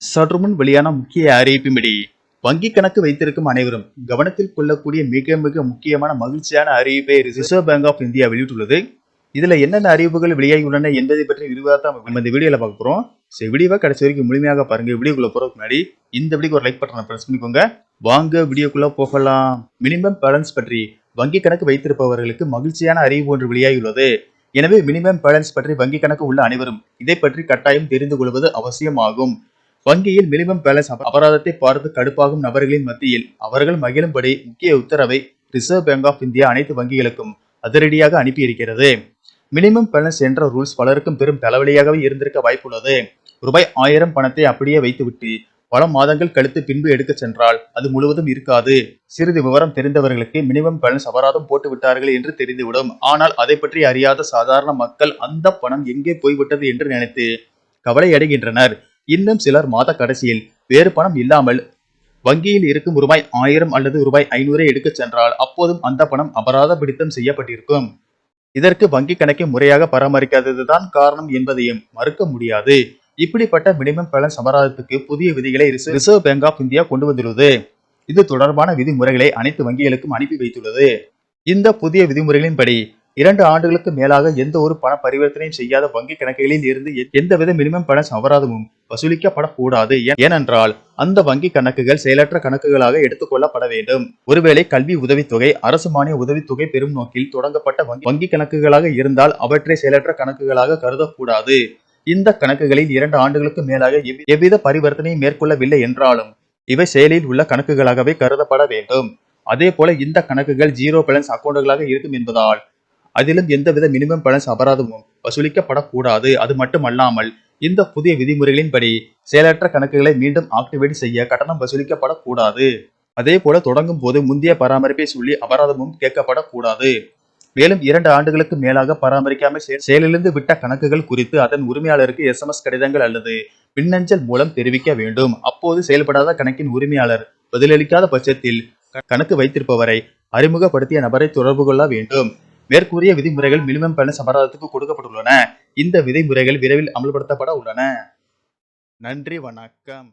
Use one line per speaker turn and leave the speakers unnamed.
சற்றுமுன் வெளியான முக்கிய அறிவிப்பின்படி வங்கி கணக்கு வைத்திருக்கும் அனைவரும் கவனத்தில் கொள்ளக்கூடிய மிக மிக முக்கியமான மகிழ்ச்சியான அறிவிப்பை ரிசர்வ் பேங்க் ஆஃப் இந்தியா வெளியிட்டுள்ளது. இதுல என்னென்ன அறிவிப்புகள் வெளியாகியுள்ளன என்பதை பற்றி விரிவாக நம்ம இந்த வீடியோல பார்க்க போறோம். சரி, வீடியோவை கடைசி வரைக்கும் முழுமையாக பாருங்க. வீடியோக்குள்ள போறதுக்கு முன்னாடி இந்த வீடியோக்கு ஒரு லைக் பட்டனை பிரஸ் பண்ணிக்கோங்க. வாங்க வீடியோக்குள்ள போகலாம். மினிமம் பேலன்ஸ் பற்றி வங்கி கணக்கு வைத்திருப்பவர்களுக்கு மகிழ்ச்சியான அறிவிப்பு ஒன்று வெளியாகியுள்ளது. எனவே மினிமம் பேலன்ஸ் பற்றி வங்கி கணக்கு உள்ள அனைவரும் இதை பற்றி கட்டாயம் தெரிந்து கொள்வது அவசியமாகும். வங்கியில் மினிமம் பேலன்ஸ் அபராதத்தை பார்த்து கடுப்பாகும் நபர்களின் மத்தியில் அவர்கள் மகிழும்படி முக்கிய உத்தரவை ரிசர்வ் பேங்க் ஆஃப் இந்தியா அனைத்து வங்கிகளுக்கும் அதிரடியாக அனுப்பியிருக்கிறது. மினிமம் பேலன்ஸ் என்ற ரூல்ஸ் பலருக்கும் பெரும் தலைவலியாகவே இருந்திருக்க வாய்ப்புள்ளது. ரூபாய் 1000 பணத்தை அப்படியே வைத்துவிட்டு பல மாதங்கள் கழித்து பின்பு எடுக்க சென்றால் அது முழுவதும் இருக்காது. சிறிது விவரம் தெரிந்தவர்களுக்கு மினிமம் பேலன்ஸ் அபராதம் போட்டு விட்டார்கள் என்று தெரிந்துவிடும். ஆனால் அதை பற்றி அறியாத சாதாரண மக்கள் அந்த பணம் எங்கே போய்விட்டது என்று நினைத்து கவலை அடைகின்றனர். இன்னும் சிலர் மாத கடைசியில் வேறு பணம் இல்லாமல் வங்கியில் இருக்கும் ரூபாய் 1000 அல்லது ரூபாய் 500 எடுக்க சென்றால் அப்போதும் அந்த பணம் அபராத பிடித்தம் செய்யப்பட்டிருக்கும். இதற்கு வங்கி கணக்கை முறையாக பராமரிக்காததுதான் காரணம் என்பதையும் மறுக்க முடியாது. இப்படிப்பட்ட மினிமம் பேலன்ஸ் அபராதத்துக்கு புதிய விதிகளை ரிசர்வ் பேங்க் ஆஃப் இந்தியா கொண்டு வந்துள்ளது. இது தொடர்பான விதிமுறைகளை அனைத்து வங்கிகளுக்கும் அனுப்பி வைத்துள்ளது. இந்த புதிய விதிமுறைகளின்படி 2 ஆண்டுகளுக்கு மேலாக எந்த ஒரு பண பரிவர்த்தனையும் செய்யாத வங்கி கணக்குகளில் இருந்து எந்தவித மினிமம் பேலன்ஸ் அபராதமும் வசூலிக்கப்படக்கூடாது. ஏனென்றால் அந்த வங்கி கணக்குகள் செயலற்ற கணக்குகளாக எடுத்துக்கொள்ளப்பட வேண்டும். ஒருவேளை கல்வி உதவித்தொகை, அரசு மானிய உதவித்தொகை பெறும் நோக்கில் தொடங்கப்பட்ட வங்கி கணக்குகளாக இருந்தால் அவற்றை செயலற்ற கணக்குகளாக கருதக்கூடாது. இந்த கணக்குகளில் 2 ஆண்டுகளுக்கு மேலாக எவ்வித பரிவர்த்தனையும் மேற்கொள்ளவில்லை என்றாலும் இவை செயலில் உள்ள கணக்குகளாகவே கருதப்பட வேண்டும். அதே போல இந்த கணக்குகள் ஜீரோ பேலன்ஸ் அக்கௌண்டுகளாக இருக்கும் என்பதால் அதிலும் எந்தவித மினிமம் பேலன்ஸ் அபராதமும் வசூலிக்கப்படக்கூடாது. அது மட்டுமல்லாமல் இந்த புதிய விதிமுறைகளின்படி செயலற்ற கணக்குகளை மீண்டும் ஆக்டிவேட் செய்ய கட்டணம் வசூலிக்கப்படக்கூடாது. அதே போல தொடங்கும் போது முந்தைய பராமரிப்பை சொல்லி அபராதமும் கேட்கப்படக்கூடாது. மேலும் 2 ஆண்டுகளுக்கு மேலாக பராமரிக்காமல் செயலிழந்து விட்ட கணக்குகள் குறித்து அதன் உரிமையாளருக்கு SMS கடிதங்கள் அல்லது மின்னஞ்சல் மூலம் தெரிவிக்க வேண்டும். அப்போது செயல்படாத கணக்கின் உரிமையாளர் பதிலளிக்காத பட்சத்தில் கணக்கு வைத்திருப்பவரை அறிமுகப்படுத்திய நபரை தொடர்பு கொள்ள வேண்டும். மேற்கூறிய விதிமுறைகள் மினிமம் பேலன்ஸ் அபராதத்துக்கு கொடுக்கப்பட்டுள்ளன. இந்த விதிமுறைகள் விரைவில் அமல்படுத்தப்பட உள்ளன. நன்றி, வணக்கம்.